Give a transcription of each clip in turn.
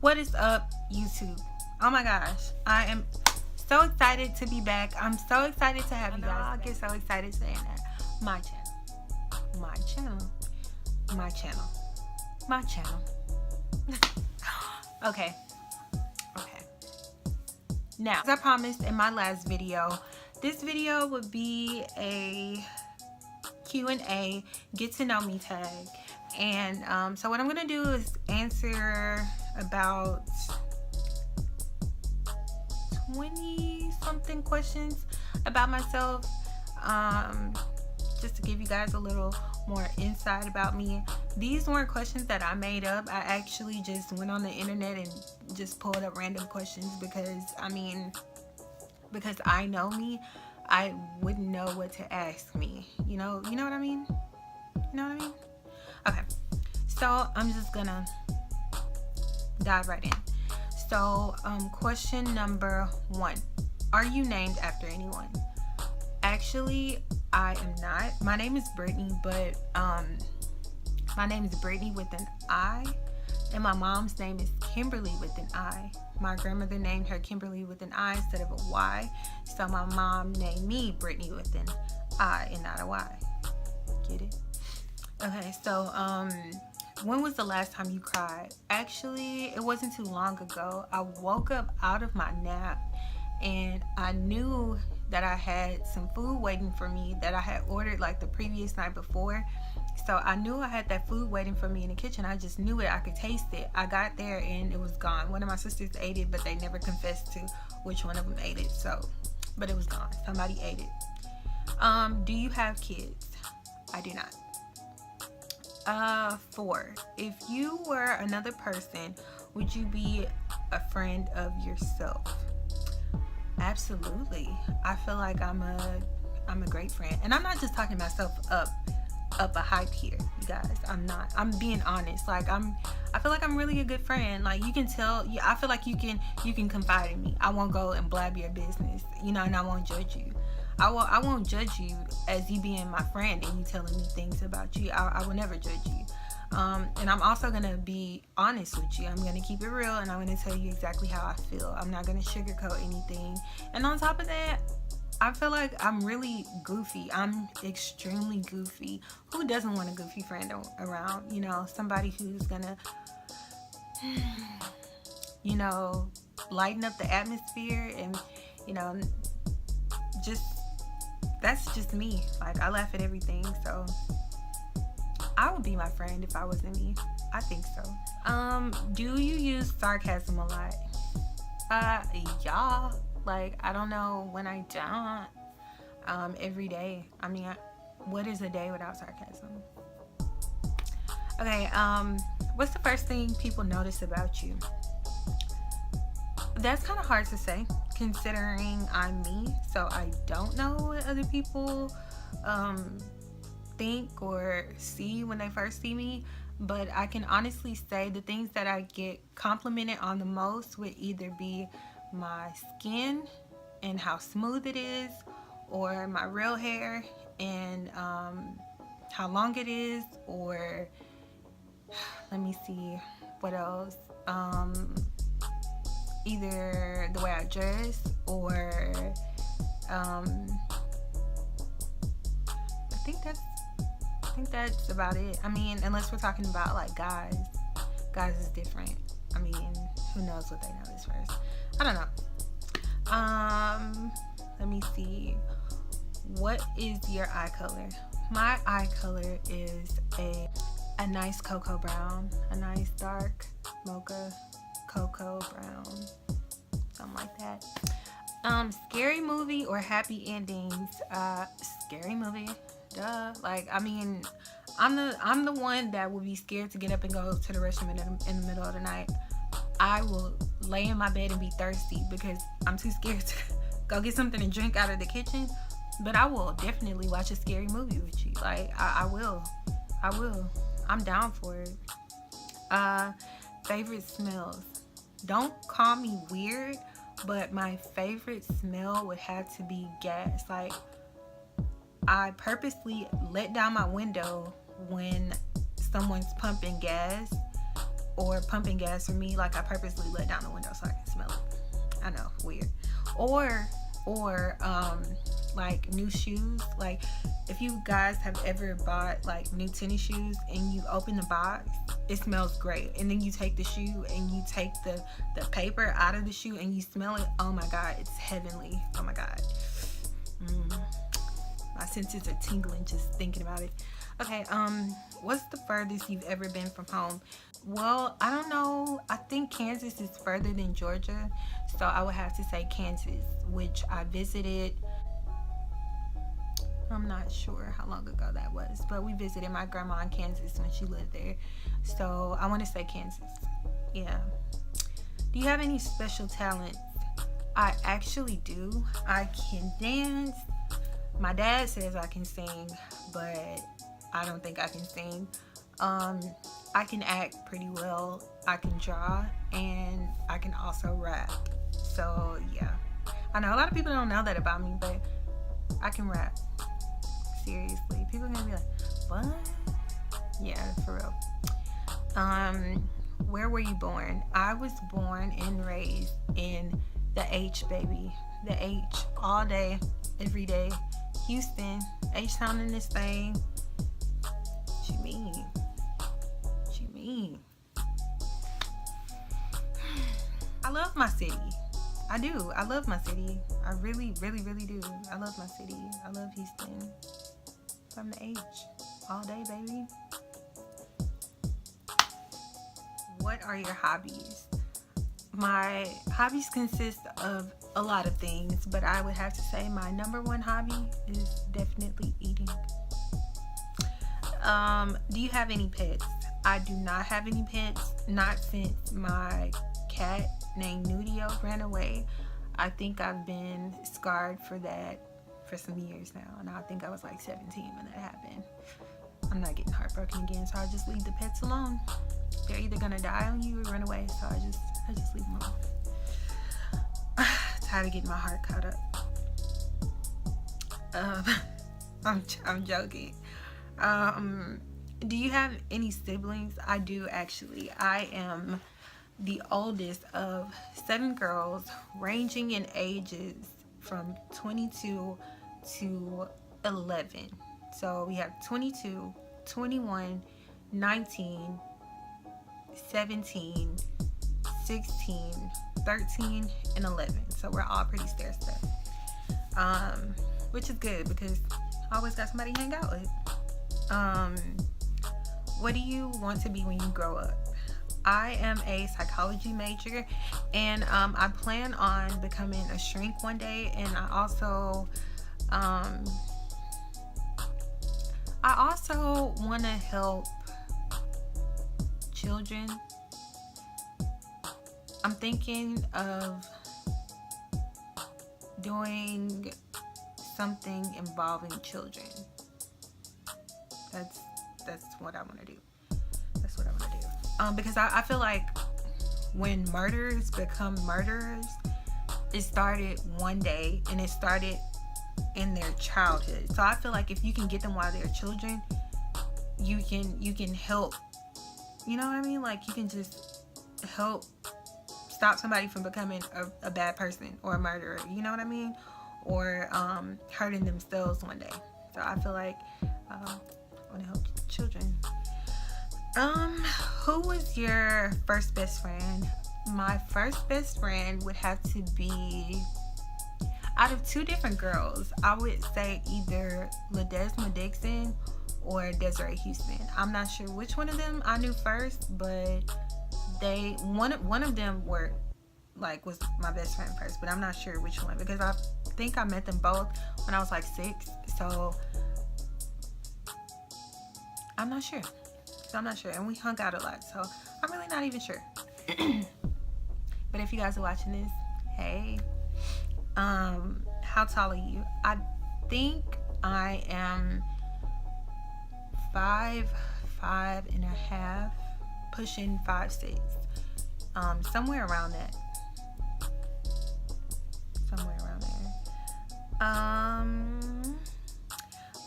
What is up, YouTube? Oh my gosh, I am so excited to be back. I'm so excited to have you guys. I get so excited saying that. My channel. Okay. Now, as I promised in my last video, this video would be a Q&A, get to know me tag. And so what I'm gonna do is answer about 20 something questions about myself, just to give you guys a little more insight about me. These weren't questions that I made up. I actually just went on the internet and just pulled up random questions because I know me, I wouldn't know what to ask me. You know what I mean? Okay, so I'm just gonna dive right in. So question number 1, are you named after anyone? Actually, I am not. My name is Brittany, but my name is Brittany with an I, and my mom's name is Kimberly with an I. My grandmother named her Kimberly with an I instead of a Y, so my mom named me Brittany with an I and not a Y. Get it? Okay, so when was the last time you cried? Actually, it wasn't too long ago. I woke up out of my nap and I knew that I had some food waiting for me that I had ordered like the previous night before. So I knew I had that food waiting for me in the kitchen. I just knew it. I could taste it. I got there and it was gone. One of my sisters ate it, but they never confessed to which one of them ate it. But it was gone. Somebody ate it. Do you have kids? I do not. 4, if you were another person, would you be a friend of yourself? Absolutely. I feel like I'm a great friend, and I'm not just talking myself up a hype here, you guys. I'm not. I'm being honest. Like I feel like I'm really a good friend. Like you can tell. I feel like you can confide in me. I won't go and blab your business, and I won't judge you. I won't judge you as you being my friend and you telling me things about you. I will never judge you. And I'm also going to be honest with you. I'm going to keep it real and I'm going to tell you exactly how I feel. I'm not going to sugarcoat anything. And on top of that, I feel like I'm really goofy. I'm extremely goofy. Who doesn't want a goofy friend around? Somebody who's going to, lighten up the atmosphere and, that's just me. Like, I laugh at everything, so I would be my friend if I wasn't me. I think so. Do you use sarcasm a lot? Yeah. Like, I don't know when I don't. Every day. I mean, what is a day without sarcasm? Okay, what's the first thing people notice about you? That's kind of hard to say, considering I'm me, so I don't know what other people think or see when they first see me. But I can honestly say the things that I get complimented on the most would either be my skin and how smooth it is, or my real hair and how long it is, or let me see what else. Either the way I dress or I think that's about it. I mean, unless we're talking about like guys is different. I mean, who knows what they notice first. I don't know. Let me see. What is your eye color? My eye color is a nice cocoa brown, a nice dark mocha cocoa brown, something like that. Scary movie or happy endings? Scary movie, duh. Like, I mean, I'm the one that would be scared to get up and go to the restroom in the middle of the night. I will lay in my bed and be thirsty because I'm too scared to go get something to drink out of the kitchen. But I will definitely watch a scary movie with you. Like, I will. I'm down for it. Favorite smells? Don't call me weird, but my favorite smell would have to be gas. Like, I purposely let down my window when someone's pumping gas or pumping gas for me, like I purposely let down the window so I can smell it. I know, weird. Or like new shoes. Like if you guys have ever bought like new tennis shoes and you open the box, it smells great. And then you take the shoe and you take the paper out of the shoe and you smell it. Oh my God, it's heavenly. Oh my God. My senses are tingling just thinking about it. Okay, what's the furthest you've ever been from home? Well, I don't know. I think Kansas is further than Georgia, so I would have to say Kansas, which I visited. I'm not sure how long ago that was, but we visited my grandma in Kansas when she lived there. So I want to say Kansas. Yeah. Do you have any special talents? I actually do. I can dance. My dad says I can sing, but I don't think I can sing. I can act pretty well. I can draw, and I can also rap. So yeah, I know a lot of people don't know that about me, but I can rap. Seriously, people are gonna be like, what? Yeah, for real. Where were you born? I was born and raised in the H, baby. The H, all day, every day. Houston, H-Town in this thing. What you mean? What you mean? I love my city. I do. I love my city. I really, really, really do. I love my city. I love Houston. From the H, all day, baby. What are your hobbies? My hobbies consist of a lot of things, but I would have to say my number one hobby is definitely eating. Do you have any pets? I do not have any pets, not since my cat named Nudio ran away. I think I've been scarred for that for some years now, and I think I was like 17 when that happened. I'm not getting heartbroken again, so I just leave the pets alone. They're either gonna die on you or run away, so I just leave them alone. Tired of getting my heart caught up. I'm joking. Do you have any siblings? I do, actually. I am the oldest of 7 girls, ranging in ages from 22 to 11. So we have 22, 21, 19, 17, 16, 13, and 11. So we're all pretty stair-stepped. Which is good because I always got somebody to hang out with. What do you want to be when you grow up? I am a psychology major, and I plan on becoming a shrink one day, and I also want to help children. I'm thinking of doing something involving children. That's what I want to do. That's what I want to do. Because I feel like when murderers become murderers, it started one day and it started in their childhood. So I feel like if you can get them while they're children, you can help. You know what I mean? Like you can just help stop somebody from becoming a bad person or a murderer. You know what I mean? Or hurting themselves one day. So I feel like I want to help children. Who was your first best friend? My first best friend would have to be, out of 2 different girls, I would say either Ledesma Dixon or Desiree Houston. I'm not sure which one of them I knew first, but one of them was my best friend first, but I'm not sure which one because I think I met them both when I was like 6. So I'm not sure. And we hung out a lot, so I'm really not even sure. But if you guys are watching this, hey, how tall are you? I think I am 5'5.5", pushing 5'6", somewhere around that.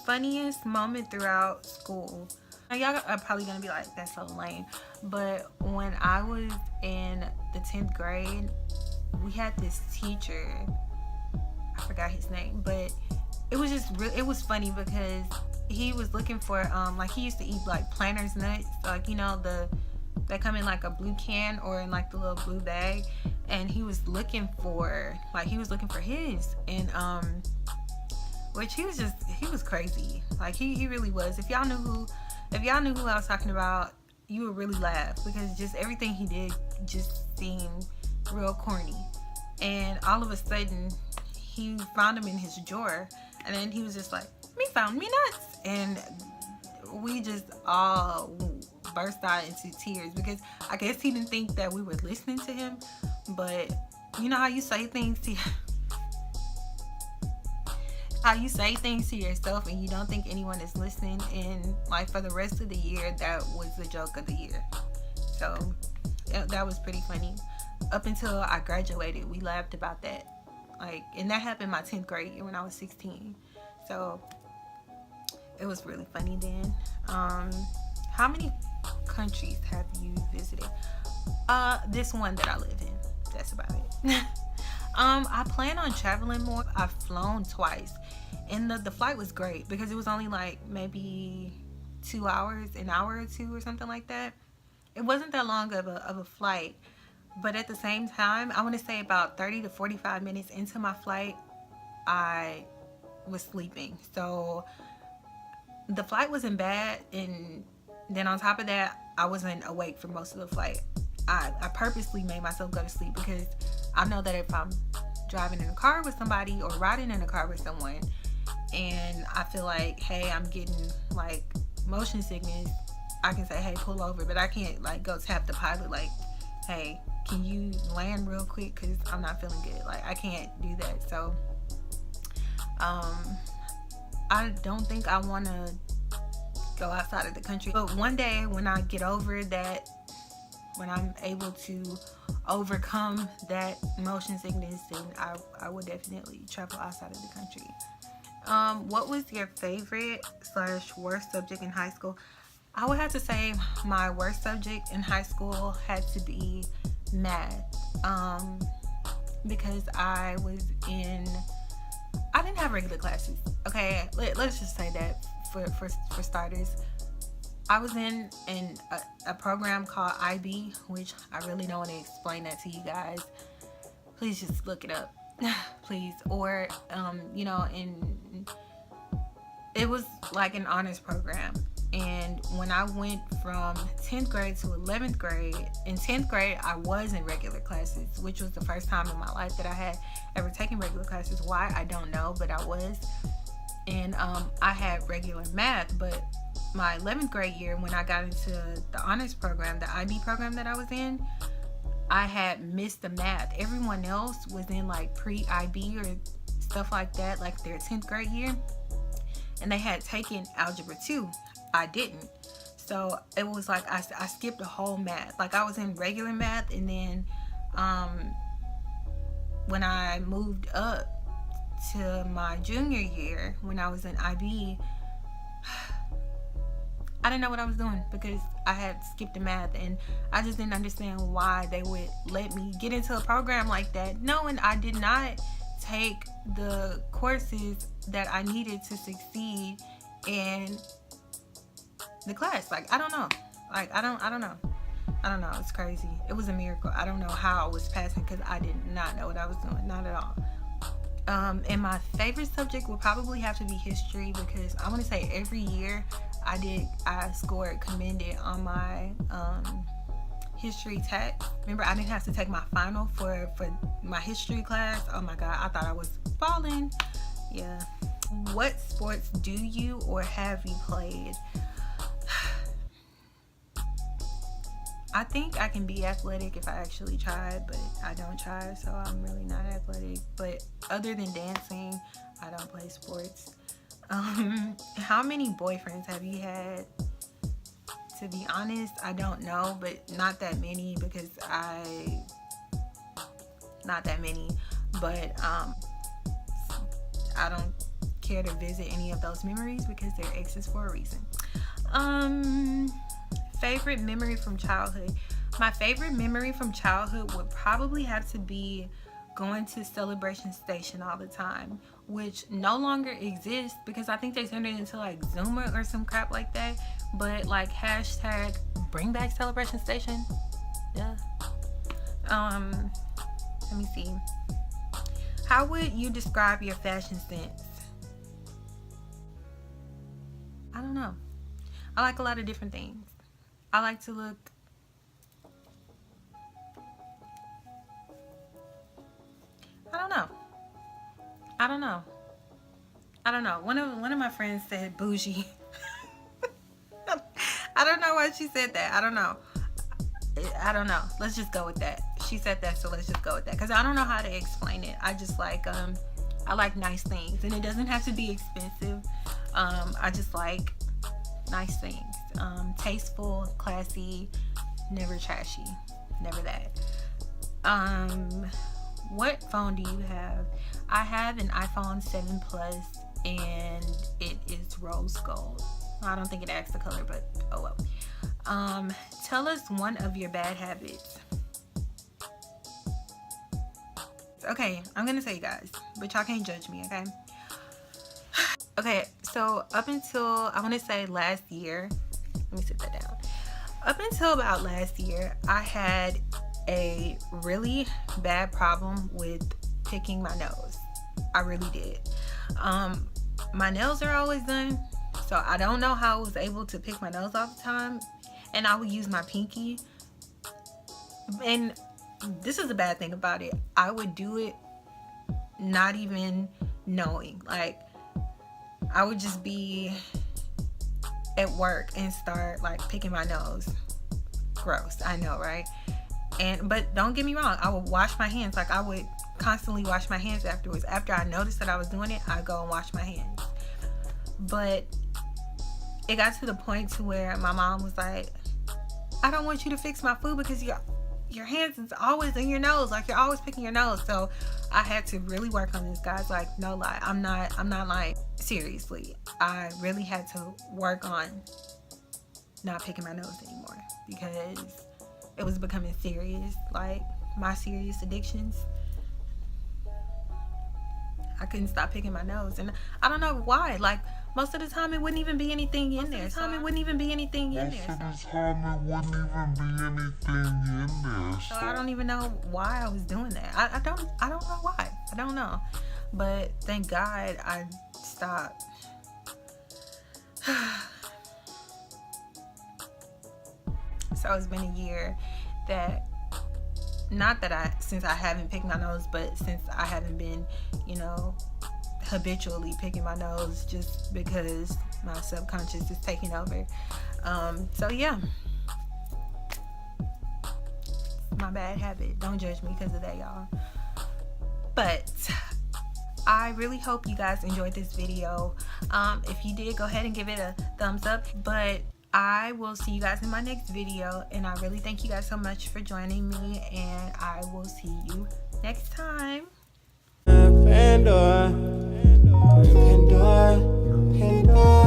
Funniest moment throughout school. Now, y'all are probably gonna be like, that's so lame. But when I was in the 10th grade, we had this teacher. I forgot his name, but it was just it was funny because he was looking for like he used to eat like Planters nuts, like they come in like a blue can or in like the little blue bag, and he was looking for his, and which he was crazy. Like he really was. If y'all knew who I was talking about, you would really laugh, because just everything he did just seemed real corny. And all of a sudden he found him in his drawer, and then he was just like, "Me found me nuts," and we just all burst out into tears, because I guess he didn't think that we were listening to him. But you know how you say things to yourself and you don't think anyone is listening, and like for the rest of the year that was the joke of the year. So that was pretty funny. Up until I graduated, we laughed about that. Like, and that happened my 10th grade year when I was 16. So it was really funny then. How many countries have you visited? This one that I live in. That's about it. I plan on traveling more. I've flown twice, and the flight was great because it was only like maybe 2 hours, an hour or two or something like that. It wasn't that long of a flight, but at the same time, I want to say about 30 to 45 minutes into my flight, I was sleeping. So the flight wasn't bad, and then on top of that, I wasn't awake for most of the flight. I purposely made myself go to sleep because I know that if I'm driving in a car with somebody or riding in a car with someone and I feel like, hey, I'm getting like motion sickness, I can say, hey, pull over, but I can't like go tap the pilot like, hey, can you land real quick, because I'm not feeling good. Like, I can't do that. So I don't think I want to go outside of the country, but one day when I get over that, when I'm able to overcome that motion sickness, then I would definitely travel outside of the country. What was your favorite / worst subject in high school? I would have to say my worst subject in high school had to be math, because I didn't have regular classes. Okay, let's just say that for starters. I was in a program called IB, which I really don't want to explain that to you guys. Please just look it up, please. Or, it was like an honors program. And when I went from 10th grade to 11th grade, in 10th grade, I was in regular classes, which was the first time in my life that I had ever taken regular classes. Why? I don't know, but I was. And I had regular math, but my 11th grade year, when I got into the honors program, the IB program that I was in, I had missed the math. Everyone else was in like pre-IB or stuff like that, like their 10th grade year, and they had taken algebra 2. I didn't. So it was like I skipped a whole math. Like, I was in regular math, and then when I moved up to my junior year, when I was in IB, I didn't know what I was doing because I had skipped the math, and I just didn't understand why they would let me get into a program like that, knowing I did not take the courses that I needed to succeed in the class. Like, I don't know. Like, I don't know. It's crazy. It was a miracle. I don't know how I was passing because I did not know what I was doing. Not at all. And my favorite subject would probably have to be history, because I want to say every year I scored commended on my history test. Remember, I didn't have to take my final for my history class. Oh my God, I thought I was falling. Yeah. What sports do you or have you played? I think I can be athletic if I actually tried, but I don't try, so I'm really not athletic. But other than dancing, I don't play sports. How many boyfriends have you had? To be honest, I don't know, but not that many, because not that many, but I don't care to visit any of those memories because they're exes for a reason. Favorite memory from childhood. My favorite memory from childhood would probably have to be going to Celebration Station all the time, which no longer exists because I think they turned it into like Zoomer or some crap like that. But like hashtag bring back Celebration Station. Yeah. Let me see. How would you describe your fashion sense? I don't know. I like a lot of different things. I like to look I don't know. One of my friends said bougie. I don't know why she said that. I don't know. Let's just go with that. She said that, so let's just go with that. Because I don't know how to explain it. I just like I like nice things, and it doesn't have to be expensive. I just like nice things. Tasteful, classy, never trashy. Never that. What phone do you have? I have an iPhone 7 Plus, and it is rose gold. I don't think it asks the color, but oh well. Tell us one of your bad habits. Okay, I'm gonna say you guys, but y'all can't judge me, okay? Okay, so up until, I want to say last year, let me sit that down. Up until about last year, I had a really bad problem with picking my nose. I really did. My nails are always done, so I don't know how I was able to pick my nose all the time, and I would use my pinky. And this is the bad thing about it. I would do it not even knowing. Like, I would just be at work and start like picking my nose. Gross, I know, right? But don't get me wrong, I would wash my hands. Like, I would constantly wash my hands afterwards. After I noticed that I was doing it, I go and wash my hands. But it got to the point to where my mom was like, I don't want you to fix my food because your hands is always in your nose. Like, you're always picking your nose. So I had to really work on this, guys. Like, no lie, I'm not like, seriously, I really had to work on not picking my nose anymore because it was becoming serious. Like, my serious addictions, I couldn't stop picking my nose, and I don't know why. Like, most of the time it wouldn't even be anything in there. So I don't even know why I was doing that. I don't know why. I don't know. But thank God I stopped. So it's been a year that, not that since I haven't picked my nose, but since I haven't been, habitually picking my nose just because my subconscious is taking over. So yeah, my bad habit. Don't judge me because of that, y'all. But I really hope you guys enjoyed this video. If you did, go ahead and give it a thumbs up. But I will see you guys in my next video, and I really thank you guys so much for joining me, and I will see you next time. Pandora, Pandora, Pandora.